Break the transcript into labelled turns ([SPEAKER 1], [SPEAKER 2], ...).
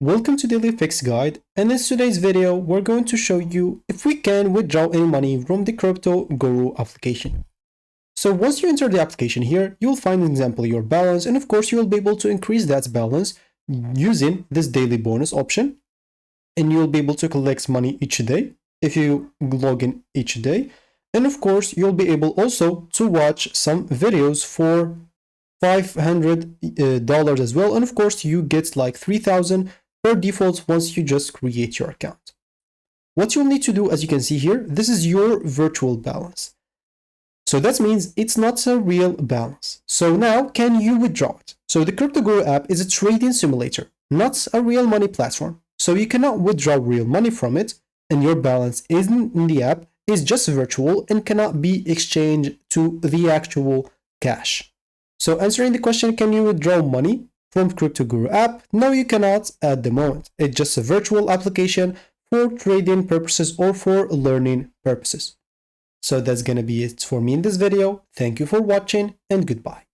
[SPEAKER 1] Welcome to Daily Fix Guide, and in today's video we're going to show you if we can withdraw any money from the Crypto Guru application. So once you enter the application here, you'll find an example of your balance, and of course you'll be able to increase that balance using this daily bonus option, and you'll be able to collect money each day if you log in each day. And of course you'll be able also to watch some videos for $500 as well, and of course you get like 3,000 per default once you just create your account. What you'll need to do, as you can see here, this is your virtual balance. So that means it's not a real balance. So now, can you withdraw it? So the Crypto Guru app is a trading simulator, not a real money platform. So you cannot withdraw real money from it, and your balance in the app is just virtual and cannot be exchanged to the actual cash. So answering the question, can you withdraw money from Crypto Guru app? No, you cannot at the moment. It's just a virtual application for trading purposes or for learning purposes. So that's gonna be it for me in this video. Thank you for watching and goodbye.